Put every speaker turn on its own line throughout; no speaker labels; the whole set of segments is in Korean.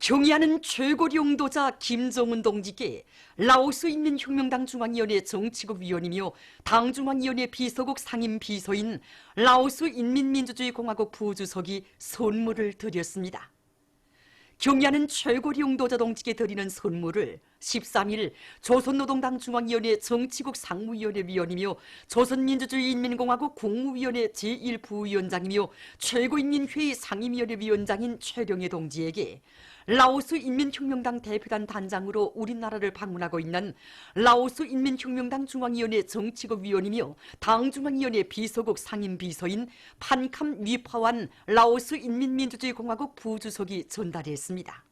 경의하는 최고리 용도자 김정은 동지께 라오스 인민혁명당 중앙위원회 정치국 위원이며 당중앙위원회 비서국 상임 비서인 라오스 인민민주주의공화국 부주석이 선물을 드렸습니다. 경의하는 최고리 용도자 동지께 드리는 선물을 13일 조선노동당 중앙위원회 정치국 상무위원회 위원이며 조선민주주의인민공화국 국무위원회 제1부위원장이며 최고인민회의 상임위원회 위원장인 최령해 동지에게 라오스 인민혁명당 대표단 단장으로 우리나라를 방문하고 있는 라오스 인민혁명당 중앙위원회 정치국 위원이며 당중앙위원회 비서국 상임비서인 판캄 위파완 라오스 인민민주주의공화국 부주석이 전달했습니다.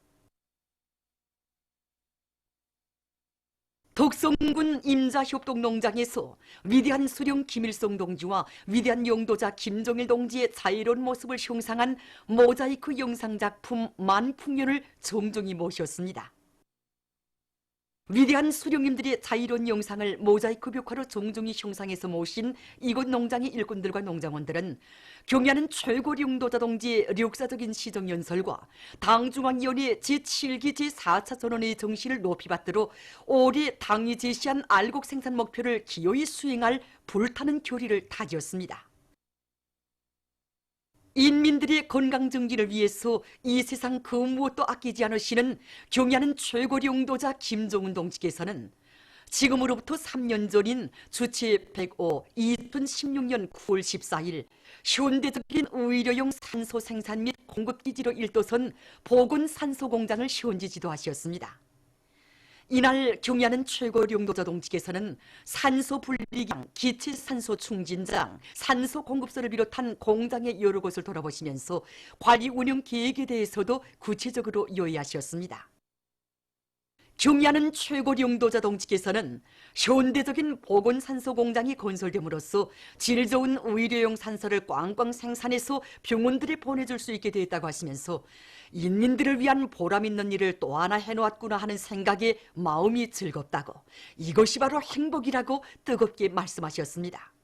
덕성군 임자협동농장에서 위대한 수령 김일성 동지와 위대한 용도자 김정일 동지의 자유로운 모습을 형상한 모자이크 영상작품 만풍년을 정중히 모셨습니다. 위대한 수령님들의 자유로운 영상을 모자이크 벽화로 정중히 형상해서 모신 이곳 농장의 일꾼들과 농장원들은 경의하는 최고리 용도자 동지의 역사적인 시정연설과 당중앙위원회 제7기 제4차 전원의 정신을 높이 받들어 올해 당이 제시한 알곡 생산 목표를 기어이 수행할 불타는 결의를 다졌습니다. 인민들의 건강 증진을 위해서 이 세상 그 무엇도 아끼지 않으시는 경의하는 최고리 용도자 김정은 동지께서는 지금으로부터 3년 전인 주체 105 2016년 9월 14일 현대적인 의료용 산소 생산 및 공급기지로 일도선 보건산소공장을 현지 지도하셨습니다. 이날 경의하는 최고리 용도자 동지께서는 산소 분리기장, 기체 산소 충진장, 산소 공급소를 비롯한 공장의 여러 곳을 돌아보시면서 관리 운영 계획에 대해서도 구체적으로 요의하셨습니다. 경의하는 최고리 용도자 동지께서는 현대적인 보건산소 공장이 건설됨으로써 질 좋은 의료용 산소를 꽝꽝 생산해서 병원들에 보내줄 수 있게 되었다고 하시면서 인민들을 위한 보람 있는 일을 또 하나 해놓았구나 하는 생각에 마음이 즐겁다고, 이것이 바로 행복이라고 뜨겁게 말씀하셨습니다.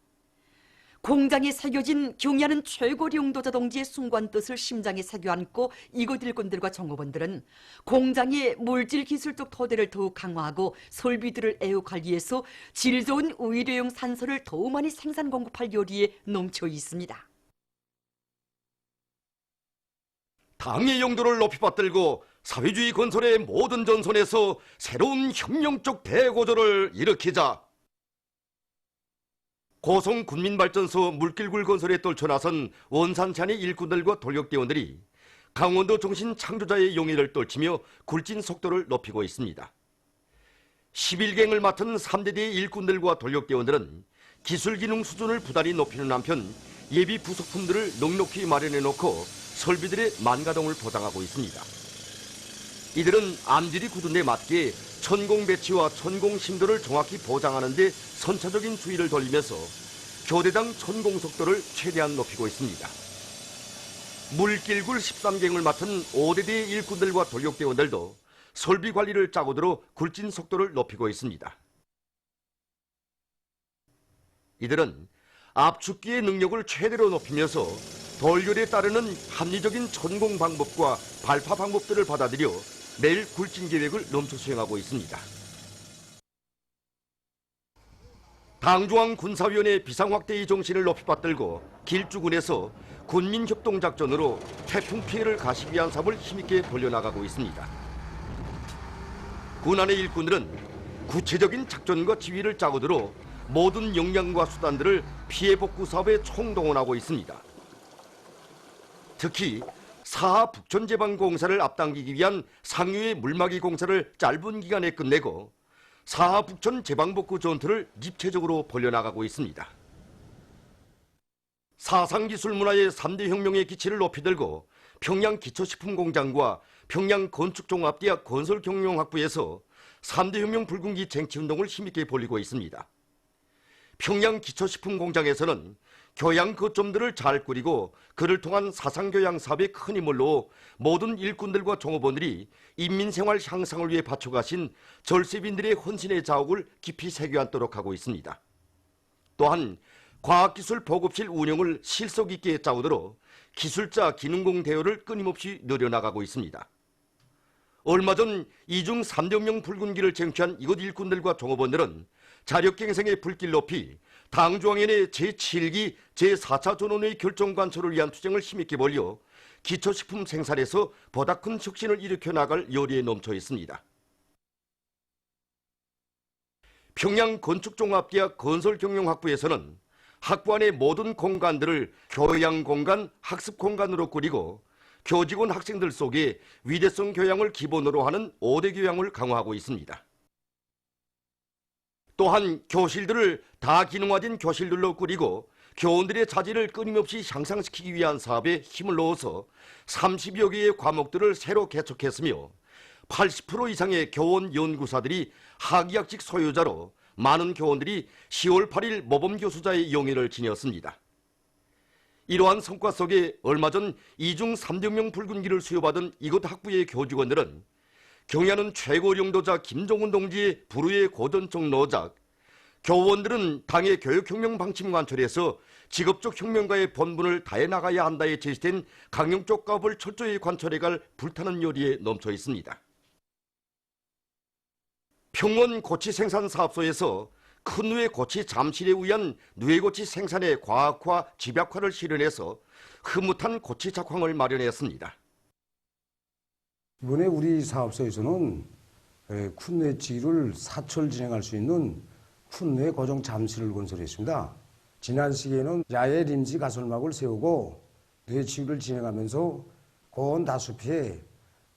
공장에 새겨진 경의하는 최고리 용도자 동지의 숭고한 뜻을 심장에 새겨 안고 이곳 일꾼들과 종업원들은 공장의 물질 기술적 토대를 더욱 강화하고 설비들을 애혹하기 위해서 질 좋은 의료용 산소를 더 많이 생산 공급할 요리에 넘쳐 있습니다.
당의 용도를 높이 받들고 사회주의 건설의 모든 전선에서 새로운 혁명적 대고조를 일으키자. 고성 군민발전소 물길굴 건설에 떨쳐나선 원산찬의 일꾼들과 돌격대원들이 강원도 정신 창조자의 용의를 떨치며 굴진 속도를 높이고 있습니다. 11갱을 맡은 3대대의 일꾼들과 돌격대원들은 기술기능 수준을 부단히 높이는 한편 예비 부속품들을 넉넉히 마련해놓고 설비들의 만가동을 보장하고 있습니다. 이들은 암질이 굳은 데 맞게 천공 배치와 천공 심도를 정확히 보장하는 데 선차적인 주의를 돌리면서 교대당 천공 속도를 최대한 높이고 있습니다. 물길굴 13갱을 맡은 5대대의 일꾼들과 돌격대원들도 설비 관리를 짜고 들어 굴진 속도를 높이고 있습니다. 이들은 압축기의 능력을 최대로 높이면서 돌열에 따르는 합리적인 천공 방법과 발파 방법들을 받아들여 내일 굴진 계획을 넘쳐 수행하고 있습니다. 당중앙 군사위원회 비상확대의 정신을 높이 받들고 길주군에서 군민협동작전으로 태풍 피해를 가시기 위한 사업을 힘있게 벌려나가고 있습니다. 군안의 일꾼들은 구체적인 작전과 지휘를 짜고 들어 모든 역량과 수단들을 피해 복구 사업에 총동원하고 있습니다. 특히 사하 북촌제방공사를 앞당기기 위한 상류의 물막이 공사를 짧은 기간에 끝내고 사하 북촌 제방복구 전투를 입체적으로 벌려나가고 있습니다. 사상기술 문화의 3대 혁명의 기치를 높이 들고 평양 기초식품공장과 평양 건축종합대학 건설경영학부에서 3대 혁명 불군기 쟁취운동을 힘있게 벌이고 있습니다. 평양 기초식품공장에서는 교양 거점들을 잘 꾸리고 그를 통한 사상교양 사업에 큰 힘을 넣어 모든 일꾼들과 종업원들이 인민생활 향상을 위해 바쳐가신 절세빈들의 헌신의 자옥을 깊이 새겨안도록 하고 있습니다. 또한 과학기술 보급실 운영을 실속 있게 짜고들어 기술자 기능공 대우를 끊임없이 늘려나가고 있습니다. 얼마 전 이중 3대명 붉은기를 쟁취한 이곳 일꾼들과 종업원들은 자력갱생의 불길 높이 당중앙위원회 제7기 제4차 전원의 결정관철을 위한 투쟁을 힘있게 벌여 기초식품 생산에서 보다 큰 혁신을 일으켜 나갈 열의에 넘쳐 있습니다. 평양 건축종합대학 건설경영학부에서는 학부 안의 모든 공간들을 교양공간, 학습공간으로 꾸리고 교직원 학생들 속에 위대성 교양을 기본으로 하는 5대 교양을 강화하고 있습니다. 또한 교실들을 다기능화된 교실들로 꾸리고 교원들의 자질을 끊임없이 향상시키기 위한 사업에 힘을 넣어서 30여 개의 과목들을 새로 개척했으며 80% 이상의 교원 연구사들이 학위학직 소유자로 많은 교원들이 10월 8일 모범교수자의 영예를 지녔습니다. 이러한 성과 속에 얼마 전 이중 3대명 붉은기를 수여받은 이곳 학부의 교직원들은 경야는 최고領導자 김종훈 동지의 불후의 고전적 노작, 교원들은 당의 교육혁명 방침 관철에서 직업적 혁명가의 본분을 다해 나가야 한다에 제시된 강령적 가업을 철저히 관철해갈 불타는 열의에 넘쳐 있습니다. 평원 고치생산사업소에서 큰 누에 고치 잠실에 의한 누에고치 생산의 과학화, 집약화를 실현해서 흐뭇한 고치 작황을 마련했습니다.
이번에 우리 사업소에서는 쿤뇌치기를 사철 진행할 수 있는 쿤뇌 고정 잠실을 건설했습니다. 지난 시기에는 야외 림지 가설막을 세우고 뇌치기를 진행하면서 고온 다수 피해,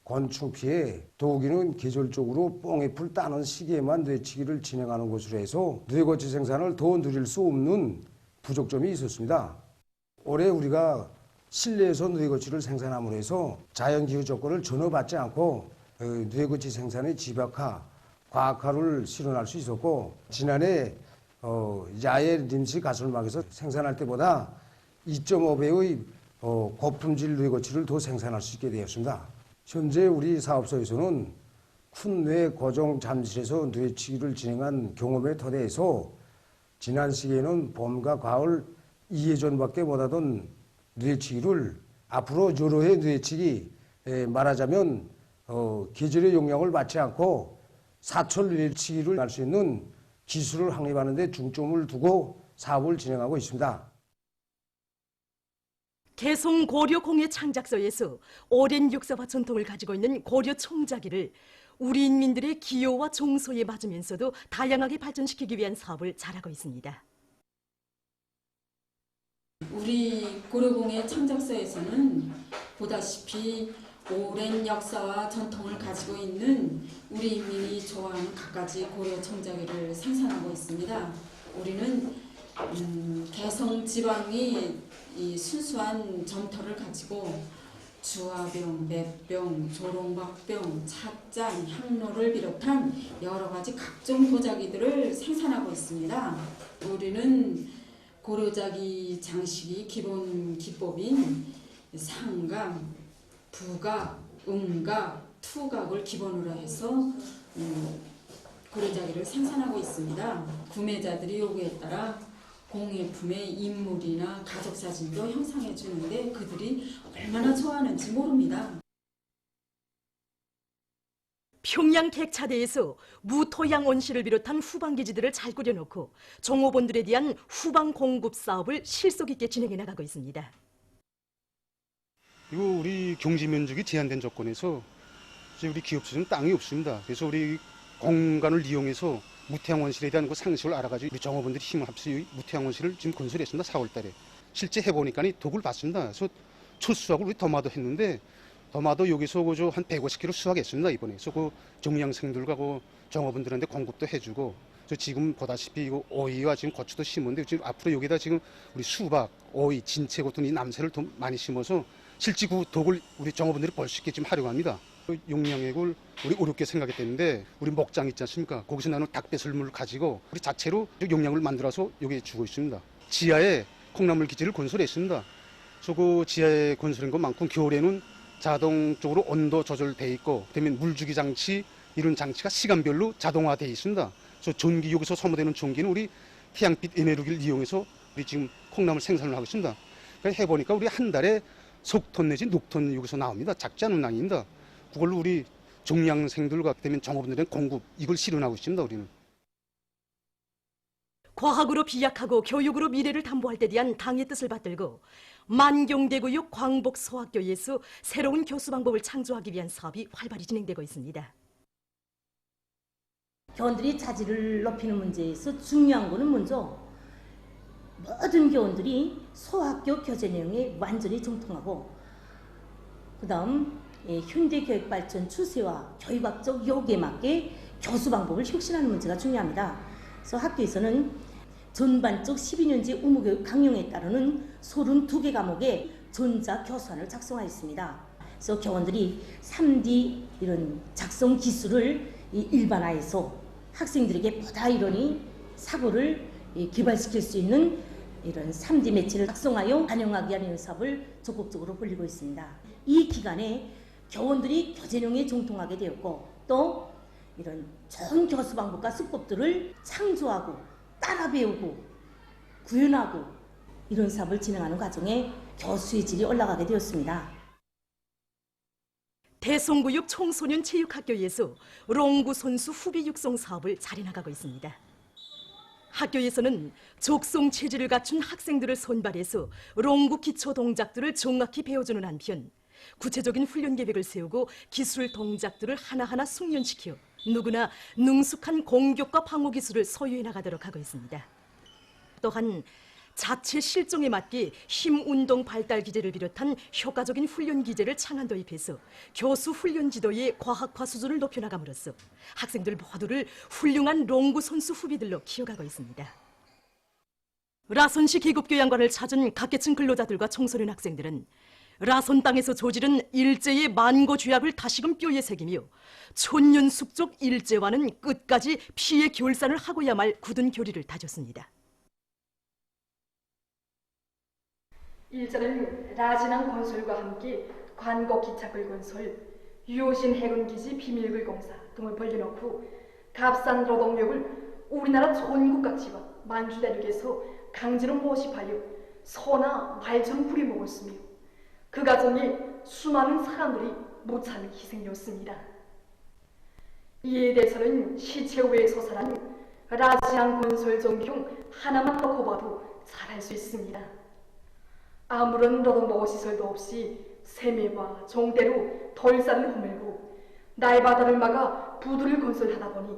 곤충 피해, 더욱이는 계절적으로 뽕잎을 따는 시기에만 뇌치기를 진행하는 것으로 해서 뇌고치 생산을 더 누릴 수 없는 부족점이 있었습니다. 올해 우리가 실내에서 뇌고치를 생산함으로 해서 자연기후 조건을 전혀 받지 않고 뇌고치 생산의 집약화, 과학화를 실현할 수 있었고 지난해 야외 림지 가설막에서 생산할 때보다 2.5배의 고품질 뇌고치를 더 생산할 수 있게 되었습니다. 현재 우리 사업소에서는 쿤뇌 고정 잠실에서 뇌치기를 진행한 경험에 토대해서 지난 시기에는 봄과 가을 2회 전밖에 못하던 뇌치기를 앞으로 여러 해 뇌치기, 말하자면 계절의 영향을 받지 않고 사철 뇌치기를 할 수 있는 기술을 확립하는 데 중점을 두고 사업을 진행하고 있습니다.
개성 고려 공예 창작소에서 오랜 역사와 전통을 가지고 있는 고려 총자기를 우리 인민들의 기호와 종소에 맞으면서도 다양하게 발전시키기 위한 사업을 잘하고 있습니다.
우리 고려공예 창작소에서는 보다시피 오랜 역사와 전통을 가지고 있는 우리 인민이 좋아하는 갖가지 고려 청자기를 생산하고 있습니다. 우리는 개성 지방이 이 순수한 점토를 가지고 주화병, 맷병, 조롱박병, 찻잔, 향로를 비롯한 여러 가지 각종 도자기들을 생산하고 있습니다. 우리는 고려자기 장식이 기본 기법인 상감, 부각, 음각, 투각을 기본으로 해서 고려자기를 생산하고 있습니다. 구매자들이 요구에 따라 공예품의 인물이나 가족사진도 형상해 주는데 그들이 얼마나 좋아하는지 모릅니다.
평양 객차대에서 무토양 원시를 비롯한 후방기지들을 잘 꾸려놓고 종업원들에 대한 후방 공급 사업을 실속 있게 진행해 나가고 있습니다.
이거 우리 경지 면적이 제한된 조건에서 이제 우리 기업체는 땅이 없습니다. 그래서 우리 공간을 이용해서 무태양 원실에 대한 그 상식을 알아가지고 우리 종업원들이 힘을 합쳐 무태양 원실을 지금 건설했습니다. 4월달에 실제 해보니까 독을 봤습니다. 그래서 첫 수확을 우리 더마도 했는데 더마도 여기서 그저 한 150kg 수확했습니다 이번에. 그래서 그 정량생들과 그 종업원들한테 공급도 해주고. 그래서 지금 보다시피 이거 오이와 지금 고추도 심었는데 지금 앞으로 여기다 지금 우리 수박, 오이, 진채 같은 이 남새를 더 많이 심어서 실제 그 독을 우리 종업원들이 볼 수 있게 지금 활용합니다. 용량액을 우리 어렵게 생각했는데 우리 목장 있지 않습니까? 거기서 나는 닭배설물을 가지고 우리 자체로 용량을 만들어서 여기에 주고 있습니다. 지하에 콩나물 기지를 건설했습니다. 그래서 그 지하에 건설한 것만큼 겨울에는 자동적으로 온도 조절돼 있고 그다음에 물주기 장치 이런 장치가 시간별로 자동화돼 있습니다. 그래서 전기 여기서 소모되는 전기는 우리 태양빛 에너지를 이용해서 우리 지금 콩나물 생산을 하고 있습니다. 그래서 해보니까 우리 한 달에 석 톤 내지 6톤 여기서 나옵니다. 작지 않은 양입니다. 그걸로 우리 종량생들과 그렇게 되면 종업원들은 공급 이걸 실현하고 있습니다. 우리는.
과학으로 비약하고 교육으로 미래를 담보할 때 대한 당의 뜻을 받들고 만경대구역 광복소학교에서 새로운 교수 방법을 창조하기 위한 사업이 활발히 진행되고 있습니다.
교원들이 자질을 높이는 문제에서 중요한 거는 먼저 모든 교원들이 소학교 교재 내용에 완전히 정통하고, 그 다음 현대 교육 발전 추세와 교육학적 요구에 맞게 교수 방법을 혁신하는 문제가 중요합니다. 그래서 학교에서는 전반적 12년제 의무교육 강령에 따르는 32개 과목의 전자 교수안을 작성하였습니다. 그래서 교원들이 3D 이런 작성 기술을 일반화해서 학생들에게 보다 이러니 사고를 개발시킬 수 있는 이런 3D 매체를 작성하여 반영하기 위한 사업을 적극적으로 벌이고 있습니다. 이 기간에 교원들이 교재 내용에 정통하게 되었고, 또 이런 좋은 교수 방법과 수법들을 창조하고 따라 배우고 구현하고 이런 사업을 진행하는 과정에 교수의 질이 올라가게 되었습니다.
대성구역 청소년 체육학교에서 롱구 선수 후배 육성 사업을 잘해나가고 있습니다. 학교에서는 족성 체질을 갖춘 학생들을 선발해서 롱구 기초 동작들을 정확히 배워주는 한편, 구체적인 훈련 계획을 세우고 기술 동작들을 하나하나 숙련시켜 누구나 능숙한 공격과 방어 기술을 소유해 나가도록 하고 있습니다. 또한 자체 실종에 맞게 힘 운동 발달 기제를 비롯한 효과적인 훈련 기제를 창안 도입해서 교수 훈련 지도의 과학화 수준을 높여나감으로써 학생들 모두를 훌륭한 롱구 선수 후배들로 키워가고 있습니다. 라선시 계급교양관을 찾은 각계층 근로자들과 청소년 학생들은 라선 땅에서 조지른 일제의 만고 죄악을 다시금 뼈에 새기며 촌년숙족 일제와는 끝까지 피해 결산을 하고야 말 굳은 결의를 다졌습니다.
일제는 라진항 건설과 함께 관곡 기차굴 건설, 유효신 해군기지 비밀굴 공사 등을 벌려놓고 값싼 노동력을 우리나라 전국 각지와 만주 대륙에서 강제로 모집하여 소나 말처럼 부려먹었으며 그 과정에 수많은 사람들이 무참히 희생되었습니다. 이에 대해서는 시체 외에 소사라는 라지항 건설 전경 하나만 놓고 봐도 잘할 수 있습니다. 아무런 노동보호시설도 없이 세매와 정대로 돌산을 허물고 날바다를 막아 부두를 건설하다 보니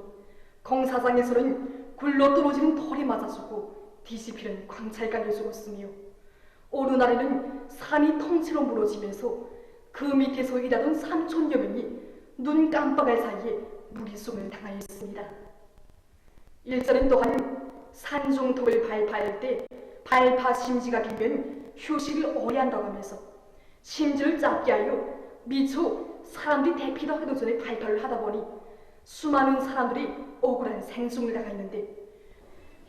공사장에서는 굴러 떨어지는 돌이 맞아 죽고 뒤집히는 광찰까지 죽었으며 어느 날에는 산이 통째로 무너지면서 그 밑에서 일하던 3천여 명이 눈 깜빡할 사이에 무리수을 당하였습니다. 일전엔 또한 산중턱을 발파할 때 발파 심지가 길면 휴식을 오래 한다고 하면서 심지를 짧게 하여 미처 사람들이 대피도 하기도 전에 발표를 하다 보니 수많은 사람들이 억울한 생중을 당했는데,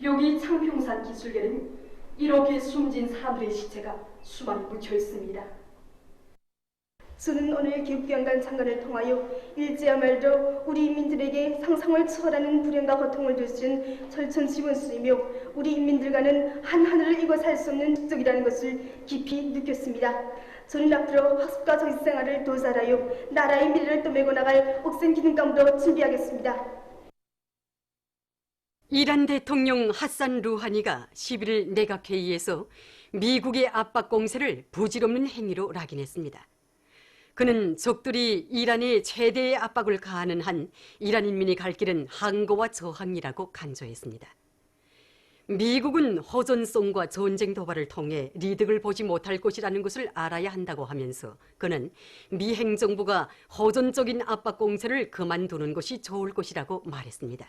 여기 창평산 기술계는 이렇게 숨진 사람들의 시체가 수많이 묻혀 있습니다.
저는 오늘 교육교양관 참관을 통하여 일제야말로 우리 인민들에게 상상을 초월하는 불행과 고통을 주신 철천 지원수이며 우리 인민들과는 한 하늘을 이고 살 수 없는 적이라는 것을 깊이 느꼈습니다. 저는 앞으로 학습과 정치생활을 더 잘하여 나라의 미래를 떠매고 나갈 옥생 기능감으로 준비하겠습니다.
이란 대통령 하산 루하니가 11일 내각회의에서 미국의 압박 공세를 부질없는 행위로 낙인했습니다. 그는 적들이 이란에 최대의 압박을 가하는 한 이란 인민이 갈 길은 항거와 저항이라고 강조했습니다. 미국은 허전성과 전쟁 도발을 통해 이득을 보지 못할 것이라는 것을 알아야 한다고 하면서 그는 미 행정부가 허전적인 압박 공세를 그만두는 것이 좋을 것이라고 말했습니다.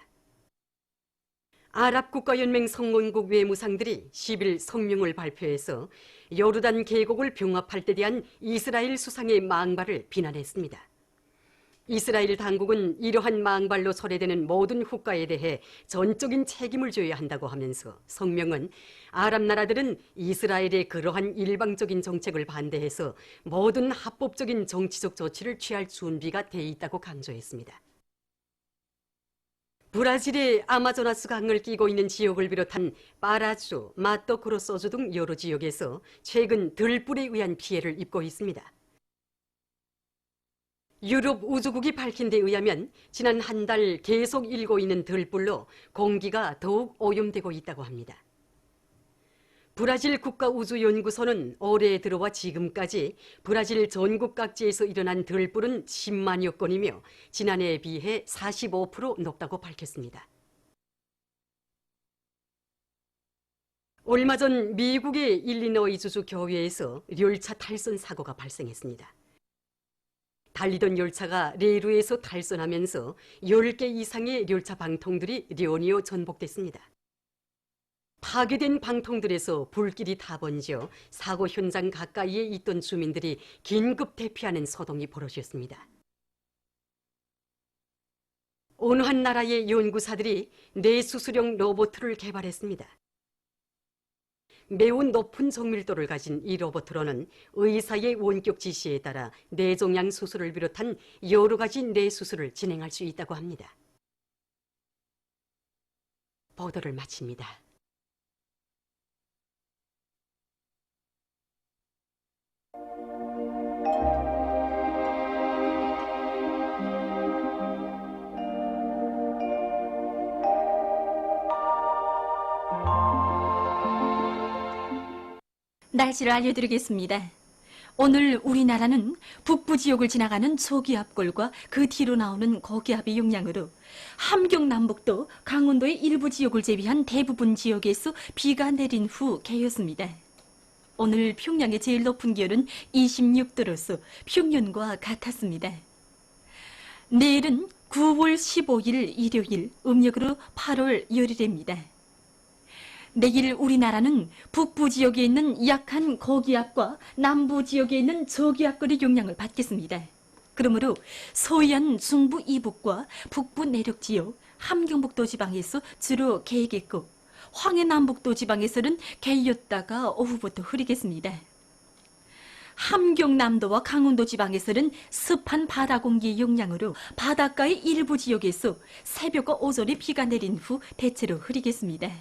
아랍국가연맹 성원국 외무상들이 10일 성명을 발표해서 요르단 계곡을 병합할 때 대한 이스라엘 수상의 망발을 비난했습니다. 이스라엘 당국은 이러한 망발로 초래되는 모든 후과에 대해 전적인 책임을 져야 한다고 하면서 성명은 아랍 나라들은 이스라엘의 그러한 일방적인 정책을 반대해서 모든 합법적인 정치적 조치를 취할 준비가 돼 있다고 강조했습니다. 브라질의 아마조나스 강을 끼고 있는 지역을 비롯한 파라주, 마토그로소주 등 여러 지역에서 최근 들불에 의한 피해를 입고 있습니다.
유럽 우주국이 밝힌 데 의하면 지난 한 달 계속 일고 있는 들불로 공기가 더욱 오염되고 있다고 합니다. 브라질 국가우주연구소는 올해 들어와 지금까지 브라질 전국 각지에서 일어난 들불은 10만여 건이며 지난해에 비해 45% 높다고 밝혔습니다. 얼마 전 미국의 일리노이주주 교외에서 열차 탈선 사고가 발생했습니다. 달리던 열차가 레일위에서 탈선하면서 10개 이상의 열차 방통들이 연이어 전복됐습니다. 파괴된 방통들에서 불길이 다 번져 사고 현장 가까이에 있던 주민들이 긴급 대피하는 소동이 벌어졌습니다. 어느 한 나라의 연구사들이 뇌수술용 로봇을 개발했습니다. 매우 높은 정밀도를 가진 이 로봇으로는 의사의 원격 지시에 따라 뇌종양 수술을 비롯한 여러 가지 뇌수술을 진행할 수 있다고 합니다. 보도를 마칩니다.
날씨를 알려드리겠습니다. 오늘 우리나라는 북부 지역을 지나가는 초기압골과 그 뒤로 나오는 고기압의 영향으로 함경 남북도 강원도의 일부 지역을 제외한 대부분 지역에서 비가 내린 후 개였습니다. 오늘 평양의 제일 높은 기온은 26도로서 평년과 같았습니다. 내일은 9월 15일 일요일, 음력으로 8월 열일입니다. 내일 우리나라는 북부 지역에 있는 약한 고기압과 남부 지역에 있는 저기압골의 영향을 받겠습니다. 그러므로 서해안 중부 이북과 북부 내륙 지역, 함경북도 지방에서 주로 개겠고 황해남북도 지방에서는 개였다가 오후부터 흐리겠습니다. 함경남도와 강원도 지방에서는 습한 바다 공기의 영향으로 바닷가의 일부 지역에서 새벽과 오전에 비가 내린 후 대체로 흐리겠습니다.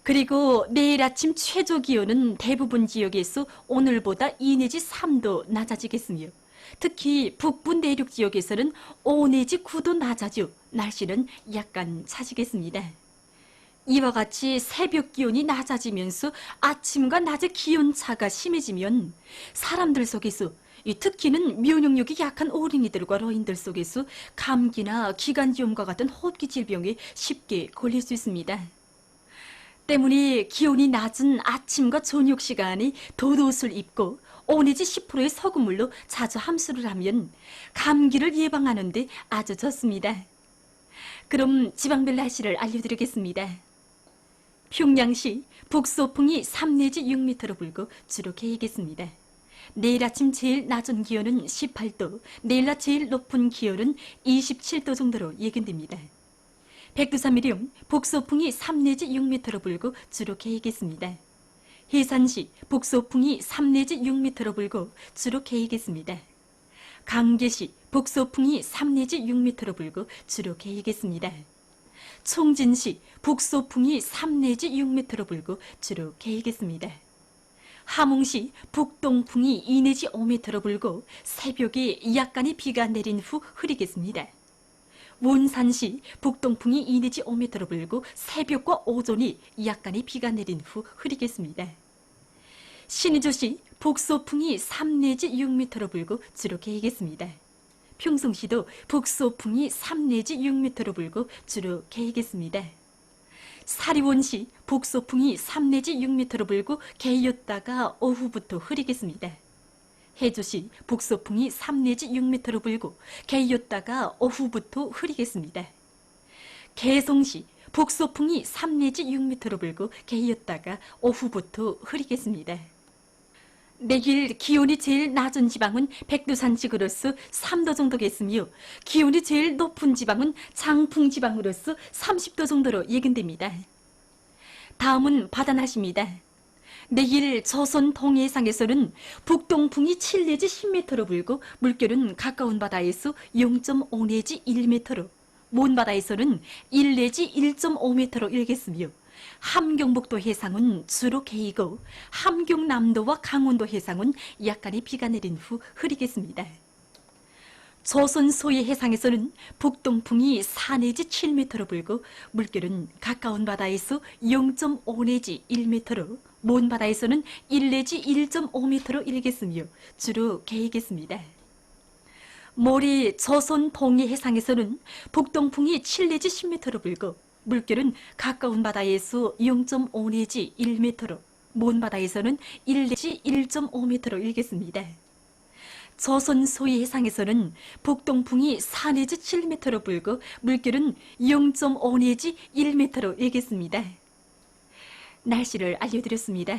그리고 내일 아침 최저 기온은 대부분 지역에서 오늘보다 2 내지 3도 낮아지겠으며 특히 북부 내륙 지역에서는 5 내지 9도 낮아져 날씨는 약간 차지겠습니다. 이와 같이 새벽 기온이 낮아지면서 아침과 낮의 기온차가 심해지면 사람들 속에서 특히는 면역력이 약한 어린이들과 노인들 속에서 감기나 기관지염과 같은 호흡기 질병에 쉽게 걸릴 수 있습니다. 때문에 기온이 낮은 아침과 저녁 시간에 덧옷을 입고 5 내지 10%의 소금물로 자주 함수를 하면 감기를 예방하는 데 아주 좋습니다. 그럼 지방별 날씨를 알려드리겠습니다. 평양시 북소풍이 3 내지 6m로 불고 주로 개이겠습니다. 내일 아침 제일 낮은 기온은 18도, 내일 낮 제일 높은 기온은 27도 정도로 예견됩니다. 백두산미령 북소풍이 3 내지 6m로 불고 주로 개이겠습니다. 해산시 북소풍이 3 내지 6m로 불고 주로 개이겠습니다. 강계시 북소풍이 3 내지 6m로 불고 주로 개이겠습니다. 총진시 북소풍이 3 내지 6m로 불고 주로 개이겠습니다. 함흥시 북동풍이 2 내지 5m로 불고 새벽에 약간의 비가 내린 후 흐리겠습니다. 원산시 북동풍이 2 내지 5m로 불고 새벽과 오전이 약간의 비가 내린 후 흐리겠습니다. 신의주시 북소풍이 3 내지 6m로 불고 주로 개이겠습니다. 평성시도 북소풍이 3 내지 6m로 불고 주로 개이겠습니다. 사리원시 북소풍이 3 내지 6m로 불고 개였다가 오후부터 흐리겠습니다. 해주시 북소풍이 3 내지 6m로 불고 개였다가 오후부터 흐리겠습니다. 개성시 북소풍이 3 내지 6m로 불고 개였다가 오후부터 흐리겠습니다. 내일 기온이 제일 낮은 지방은 백두산지구로서 3도 정도겠으며 기온이 제일 높은 지방은 장풍지방으로서 30도 정도로 예견됩니다. 다음은 바다 날씨입니다. 내일 조선 동해상에서는 북동풍이 7 내지 10m로 불고 물결은 가까운 바다에서 0.5 내지 1m로, 먼 바다에서는 1 내지 1.5m로 일겠으며 함경북도 해상은 주로 개이고 함경남도와 강원도 해상은 약간의 비가 내린 후 흐리겠습니다. 조선 소의 해상에서는 북동풍이 4 내지 7m로 불고 물결은 가까운 바다에서 0.5 내지 1m로 먼 바다에서는 1 내지 1.5m로 일겠으며 주로 개이겠습니다. 모리 조선 동해 해상에서는 북동풍이 7 내지 10m로 불고 물결은 가까운 바다에서 0.5 내지 1m로 먼 바다에서는 1 내지 1.5m로 일겠습니다. 조선 소의 해상에서는 북동풍이 4 내지 7m로 불고 물결은 0.5 내지 1m로 일겠습니다. 날씨를 알려드렸습니다.